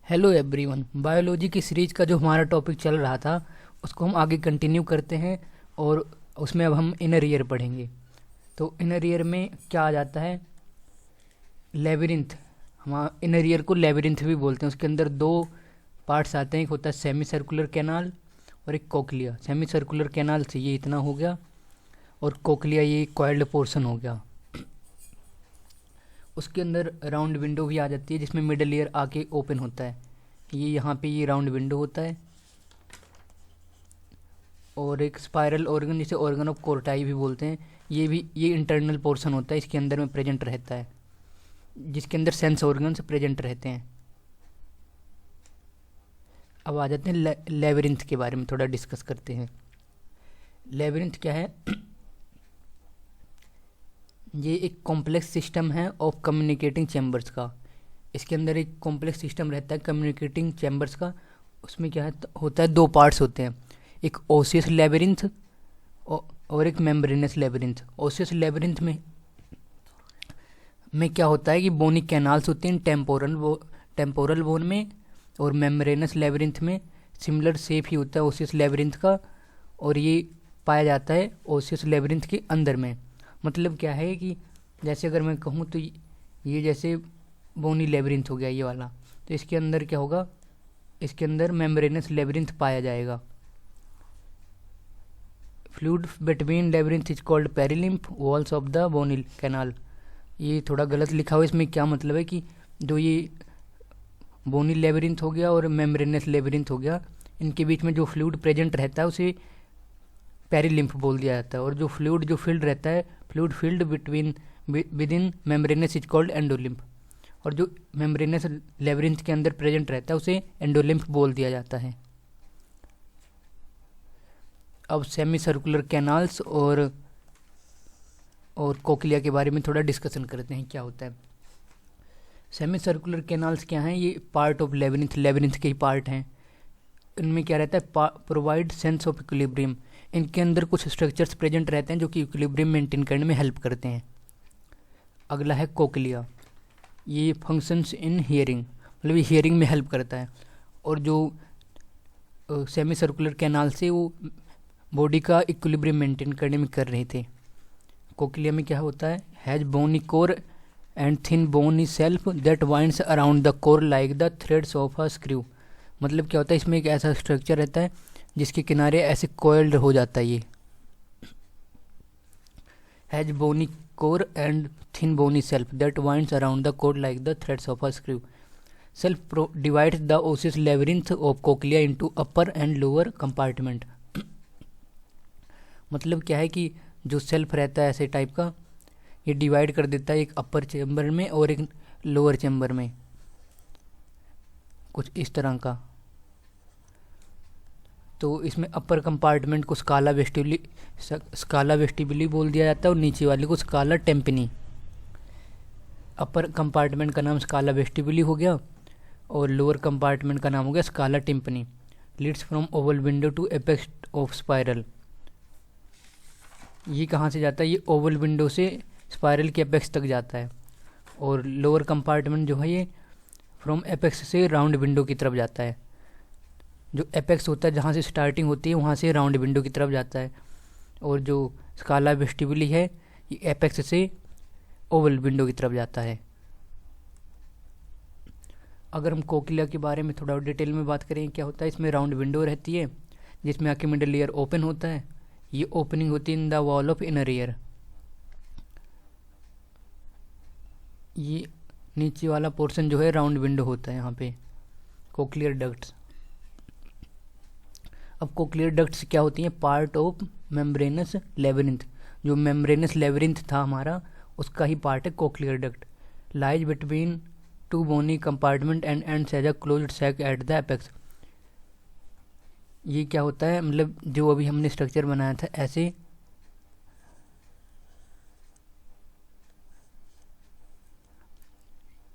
Hello everyone. Biology की series का जो हमारा टॉपिक चल रहा था उसको हम आगे कंटिन्यू करते हैं और उसमें अब हम इनर ईयर पढ़ेंगे। तो इनर ईयर में क्या आ जाता है? लेबिरिंथ। हम इनर ईयर को लेबिरिंथ भी बोलते हैं। उसके अंदर दो पार्ट्स आते हैं, एक होता है सेमी सर्कुलर कैनाल और एक कोक्लिया। सेमी सर्कुलर कैनाल से ये इतना हो गया और कोक्लिया ये कॉइल्ड पोर्शन हो गया। उसके अंदर राउंड विंडो भी आ जाती है जिसमें मिडल ईयर आके ओपन होता है। ये यहाँ पे ये राउंड विंडो होता है और एक स्पाइरल ऑर्गन जिसे ऑर्गन ऑफ कोर्टाई भी बोलते हैं, ये इंटरनल पोर्शन होता है, इसके अंदर में प्रेजेंट रहता है, जिसके अंदर सेंस ऑर्गन्स प्रेजेंट रहते हैं। अब आ जाते हैं लेबिरिंथ के बारे में थोड़ा डिस्कस करते हैं। लेबिरिंथ क्या है? ये एक कॉम्प्लेक्स सिस्टम है ऑफ कम्युनिकेटिंग चैम्बर्स का। इसके अंदर एक कॉम्प्लेक्स सिस्टम रहता है कम्युनिकेटिंग चैम्बर्स का। उसमें क्या है होता है, दो पार्ट्स होते हैं, एक ओसियस लेबिरिंथ और एक मेम्ब्रेनस लेबिरिंथ। ओसियस लेबिरिंथ में क्या होता है कि बोनी कैनाल्स होती हैं टेम्पोरल बोन में, और मेम्ब्रेनस लेबिरिंथ में सिमिलर शेप ही होता है ओसियस लेबिरिंथ का, और ये पाया जाता है ओसियस लेबिरिंथ के अंदर में। मतलब क्या है कि जैसे अगर मैं कहूँ तो ये जैसे बोनी लेबिरिंथ हो गया ये वाला, तो इसके अंदर क्या होगा, इसके अंदर मेम्ब्रेनस लेबिरिंथ पाया जाएगा। Fluid between labyrinth is called perilymph walls of the bony canal. ये थोड़ा गलत लिखा हुआ है, इसमें क्या मतलब है कि जो ये बोनी लेबिरिंथ हो गया और मेम्ब्रेनस लेबिरिंथ हो गया, इनके बीच में जो फ्लूइड प्रेजेंट रहता है उसे पेरिलिम्फ बोल दिया जाता है, और जो फ्लूइड जो फील्ड रहता है, fluid field between with in membranes is called endolymph, और जो मेम्ब्रेनस लेबिरिंथ के अंदर प्रेजेंट रहता है उसे एंडोलिम्फ बोल दिया जाता है। अब सेमी सर्कुलर कैनाल्स और कोक्लिया के बारे में थोड़ा डिस्कशन करते हैं क्या होता है। सेमी सर्कुलर कैनाल्स क्या हैं? ये पार्ट ऑफ लेबिरिंथ के ही पार्ट हैं। इनमें क्या रहता है, प्रोवाइड सेंस ऑफ इक्विलिब्रियम। इनके अंदर कुछ स्ट्रक्चर्स प्रेजेंट रहते हैं जो कि इक्विलिब्रियम मेंटेन करने में हेल्प करते हैं। अगला है कोक्लिया। ये फंक्शंस इन हियरिंग, मतलब ये हियरिंग में हेल्प करता है। और जो सेमी सर्कुलर कैनाल से वो बॉडी का इक्विलिब्रियम मेंटेन करने में कर रहे थे। कोक्लिया में क्या होता है, has bony core and thin bony self that winds around the core like the threads of a screw. मतलब क्या होता है, इसमें एक ऐसा स्ट्रक्चर रहता है जिसके किनारे ऐसे कॉइल्ड हो जाता है। ये has bony core and thin bony self that winds around the core like the threads of a screw. Shelf divides the osseous labyrinth of cochlea into upper and lower compartment. मतलब क्या है कि जो self रहता है ऐसे type का, ये डिवाइड कर देता है एक अपर चैम्बर में और एक लोअर चैम्बर में, कुछ इस तरह का। तो इसमें अपर कंपार्टमेंट को स्काला वेस्टिबुली बोल दिया जाता है और नीचे वाले को स्काला टेम्पनी। अपर कंपार्टमेंट का नाम स्काला वेस्टिबुली हो गया और लोअर कंपार्टमेंट का नाम हो गया scala tympani. Leads from oval window to apex of spiral. ये कहाँ से जाता है, ये ओवल विंडो से स्पाइरल के एपेक्स तक जाता है। और लोअर कंपार्टमेंट जो है ये फ्रॉम एपेक्स से राउंड विंडो की तरफ जाता है। जो एपेक्स होता है जहाँ से स्टार्टिंग होती है वहाँ से राउंड विंडो की तरफ जाता है, और जो स्काला वेस्टिबुली है ये एपेक्स से ओवल विंडो की तरफ जाता है। अगर हम कोक्लिया के बारे में थोड़ा डिटेल में बात करें, क्या होता है, इसमें राउंड विंडो रहती है जिसमें आके मिडल ईयर ओपन होता है। ये ओपनिंग होती है in the wall of inner ear. ये नीचे वाला पोर्शन जो है राउंड विंडो होता है यहाँ पे, कोक्लियर डक्ट्स। अब कोक्लियर डक्ट्स क्या होती हैं, पार्ट ऑफ मेम्ब्रेनस लेबिरिंथ। जो मेम्ब्रेनस लेबिरिंथ था हमारा उसका ही पार्ट है cochlear duct. Lies between two bony compartment and ends as a closed sac at the apex. ये क्या होता है, मतलब जो अभी हमने स्ट्रक्चर बनाया था ऐसे,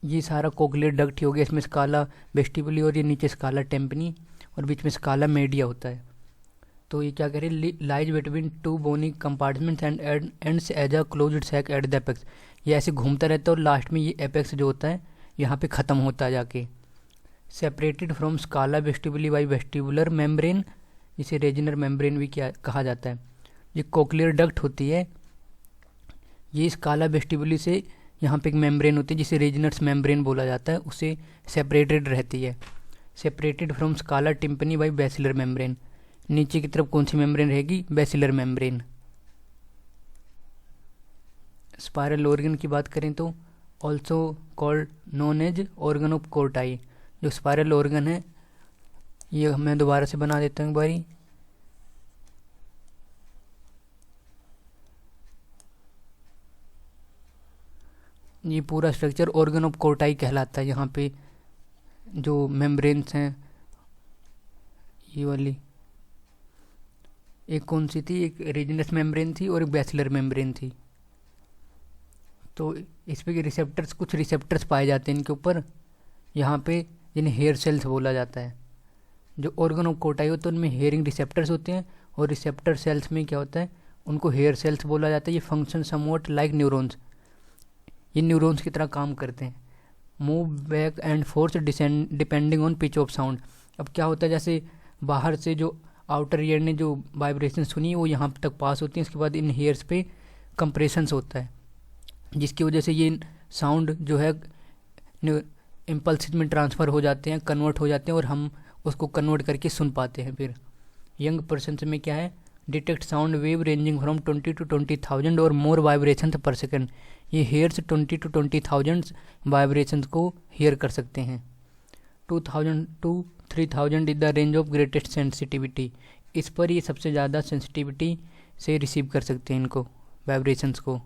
ये सारा कोक्लियर डक्ट ही हो गया। इसमें स्काला वेस्टिबुली और ये नीचे स्काला टेम्पनी और बीच में स्काला मीडिया होता है। तो ये क्या करें, lies between two bony compartments and ends as a closed sac at the apex. ये ऐसे घूमता रहता है और लास्ट में ये एपेक्स जो होता है यहाँ पे ख़त्म होता है जाके। Separated from scala vestibuli by vestibular membrane, जिसे रेजिनर मेम्ब्रेन भी क्या कहा जाता है। ये कोक्लियर डक्ट होती है, ये स्काला वेस्टिबुली से यहाँ पे एक मेम्ब्रेन होती है जिसे रेजिनर्स मेम्ब्रेन बोला जाता है, उसे सेपरेटेड रहती है। Separated from scala tympani by basilar membrane, नीचे की तरफ कौन सी मेम्ब्रेन रहेगी, बैसिलर मेम्ब्रेन। स्पायरल ऑर्गन की बात करें तो also called known as organ of Corti, जो स्पायरल ऑर्गन है, ये मैं दोबारा से बना देता हूँ एक बारी। ये पूरा स्ट्रक्चर ऑर्गन ऑफ कोर्टाई कहलाता है। यहाँ पे जो मेम्ब्रेन्स हैं, ये वाली एक कौन सी थी, एक रेजिनस मेम्ब्रेन थी और एक बैसिलर मेम्ब्रेन थी। तो इस पे रिसेप्टर्स, कुछ रिसेप्टर्स पाए जाते हैं इनके ऊपर, यहाँ पे जिन्हें हेयर सेल्स बोला जाता है। जो ऑर्गन ऑफ कोर्टाई होते हैं उनमें हेयरिंग रिसेप्टर्स होते हैं, और रिसेप्टर सेल्स में क्या होता है, उनको हेयर सेल्स बोला जाता है। ये फंक्शन समवॉट लाइक न्यूरॉन्स, ये न्यूरॉन्स की तरह काम करते हैं। Move back and fourth depending on pitch of sound. अब क्या होता है, जैसे बाहर से जो आउटर ईयर ने जो वाइब्रेशन सुनी वो यहाँ तक पास होती है, इसके बाद इन हेयर्स पे कंप्रेशंस होता है, जिसकी वजह से ये साउंड जो है इम्पल्सिस में ट्रांसफ़र हो जाते हैं, कन्वर्ट हो जाते हैं, और हम उसको कन्वर्ट करके सुन पाते हैं। फिर यंग पर्सन में क्या है, detect sound wave ranging from 20 to 20,000 और मोर वाइब्रेशन पर सेकेंड। ये हेयर्स 20 to 20,000 वाइब्रेशन को हेयर कर सकते हैं। 2000 to 3000 is the range of greatest sensitivity, इस पर ये सबसे ज़्यादा सेंसिटिविटी से रिसीव कर सकते हैं इनको, वाइब्रेशंस को।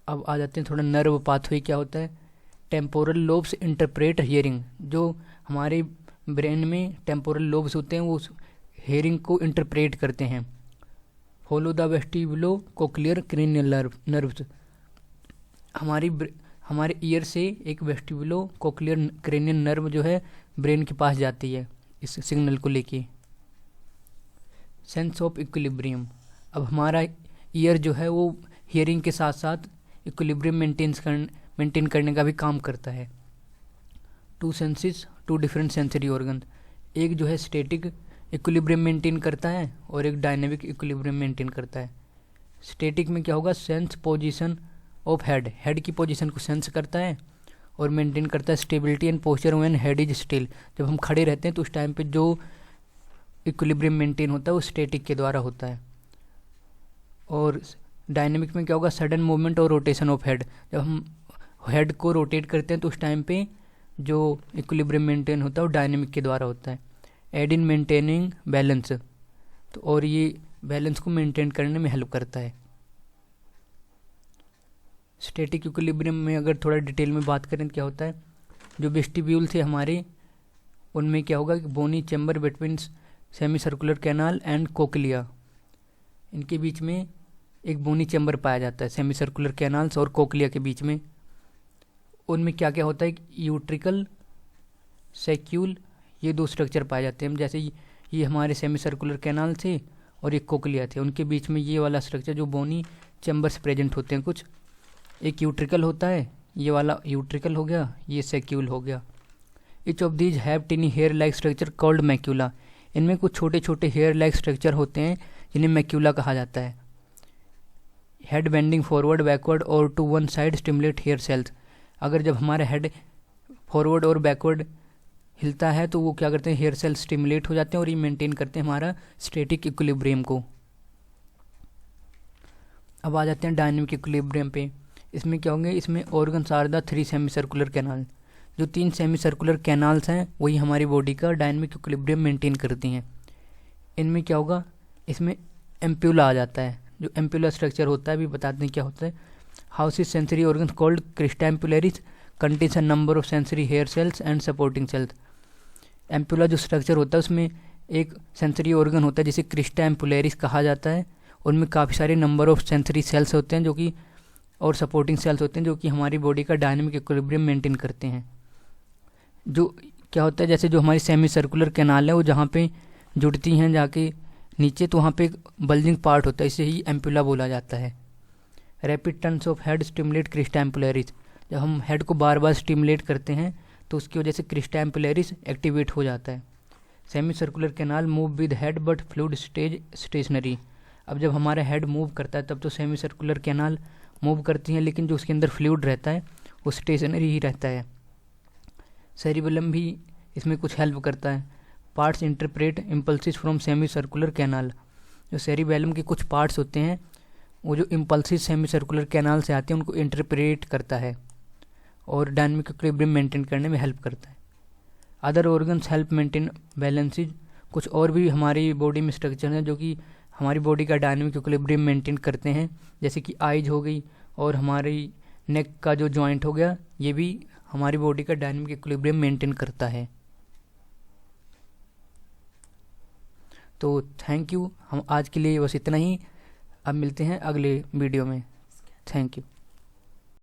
अब आ जाते हैं थोड़ा नर्व पाथवे क्या होता है। टेम्पोरल लोब्स इंटरप्रेट हियरिंग, जो हमारे ब्रेन में टेम्पोरल लोब्स होते हैं वो हेयरिंग को इंटरप्रेट करते हैं। Follow the vestibulo cochlear cranial nerves, हमारे ईयर से एक वेस्टिबुलो कोक्लियर क्रेनियल नर्व जो है ब्रेन के पास जाती है इस सिग्नल को लेके। सेंस ऑफ इक्विलिब्रियम, अब हमारा ईयर जो है वो हियरिंग के साथ साथ इक्विलिब्रियम मेंटेन करने का भी काम करता है। Two senses, two different sensory organ, एक जो है स्टैटिक इक्विलिब्रियम मेंटेन करता है और एक डायनेमिक इक्विलिब्रियम मेंटेन करता है। स्टैटिक में क्या होगा, sense position of head, head की पोजीशन को सेंस करता है और मेंटेन करता है stability and posture when head is still, जब हम खड़े रहते हैं तो उस टाइम पे जो इक्विलिब्रियम मेंटेन होता है वो स्टैटिक के द्वारा होता है। और डायनेमिक में क्या होगा, सडन मूवमेंट और रोटेशन ऑफ हेड, जब हम हेड को रोटेट करते हैं तो उस टाइम पे जो इक्विलिब्रियम मेंटेन होता है वो डायनेमिक के द्वारा होता है। एड इन मेंटेनिंग बैलेंस, तो और ये बैलेंस को मेंटेन करने में हेल्प करता है। स्टैटिक इक्विलिब्रियम में अगर थोड़ा डिटेल में बात करें तो क्या होता है, जो वेस्टिब्यूल थे हमारे, उनमें क्या होगा कि bony chamber between semi circular canal and cochlea, इनके बीच में एक बोनी चैम्बर पाया जाता है सेमी सर्कुलर कैनाल्स और कोक्लिया के बीच में। उनमें क्या क्या होता है, यूट्रिकल, सैक्यूल, ये दो स्ट्रक्चर पाए जाते हैं। जैसे ये हमारे सेमी सर्कुलर कैनाल थे और ये कोक्लिया थे, उनके बीच में ये वाला स्ट्रक्चर जो बोनी चैम्बर्स प्रेजेंट होते हैं कुछ, एक यूट्रिकल होता है, ये वाला यूट्रिकल हो गया, ये सैक्यूल हो गया। Each of these have tiny hair like structure called macula, इनमें कुछ छोटे छोटे हेयर लाइक स्ट्रक्चर होते हैं जिन्हें मैक्यूला कहा जाता है। हेड बेंडिंग फॉरवर्ड बैकवर्ड और to one side stimulate hair cells, अगर जब हमारा हेड फॉरवर्ड और बैकवर्ड हिलता है तो वो क्या करते हैं, हेयर सेल स्टिमुलेट हो जाते हैं और ये मेंटेन करते हैं हमारा स्टैटिक इक्विलिब्रियम को। अब आ जाते हैं डायनेमिक इक्विलिब्रियम पे। इसमें क्या होंगे, इसमें organs are the 3 semi circular canal, जो 3 सेमी सर्कुलर कैनाल्स हैं वही हमारी बॉडी का डायनेमिक इक्विलिब्रियम मेंटेन करती हैं। इनमें क्या होगा, इसमें एम्प्यूला आ जाता है, जो एम्प्यूला स्ट्रक्चर होता है अभी बताते हैं क्या होता है। House is sensory organs called crista ampullaris contains a number of sensory hair cells and supporting cells. Ampulla जो स्ट्रक्चर होता है उसमें एक सेंसरी ऑर्गन होता है जिसे क्रिस्टा एम्पुलरिस कहा जाता है, उनमें काफ़ी सारे नंबर ऑफ सेंसरी सेल्स होते हैं जो कि, और सपोर्टिंग सेल्स होते हैं जो कि हमारी बॉडी का डायनेमिक इक्विलिब्रियम मेंटेन करते हैं। जो क्या होता है, जैसे जो हमारी सेमी सर्कुलर कैनाल है वो जहाँ पे जुड़ती हैं जाके नीचे, तो वहाँ पे एक बल्जिंग पार्ट होता है, इसे ही एम्प्यूला बोला जाता है। Rapid turns of head stimulate Crysta ampullaris, जब हम हेड को बार बार स्टिमुलेट करते हैं तो उसकी वजह से क्रिस्टैम पिलेरिस एक्टिवेट हो जाता है। Semi circular canal move with head but fluid stays stationary. अब जब हमारा हेड मूव करता है तब तो सेमी सर्कुलर कैनाल मूव करती हैं, लेकिन जो उसके अंदर फ्लूइड रहता है वो स्टेशनरी ही रहता है। सेरिबेलम भी इसमें कुछ हेल्प करता है। Parts interpret impulses from semi circular canal. जो सेरिबेलम के कुछ पार्ट्स होते हैं वो जो इम्पल्सिस सेमी सर्कुलर कैनाल से आते हैं उनको इंटरप्रेट करता है और डायनामिक इक्विलिब्रियम मेंटेन करने में हेल्प करता है। Other organs help maintain balances. कुछ और भी हमारी बॉडी में स्ट्रक्चर हैं जो कि हमारी बॉडी का डायनामिक इक्विलिब्रियम मेंटेन करते हैं, जैसे कि आइज हो गई और हमारी नेक का जो जॉइंट हो गया, ये भी हमारी बॉडी का डायनामिक इक्विलिब्रियम मेंटेन करता है। तो थैंक यू, हम आज के लिए बस इतना ही। अब मिलते हैं अगले वीडियो में। Thank you.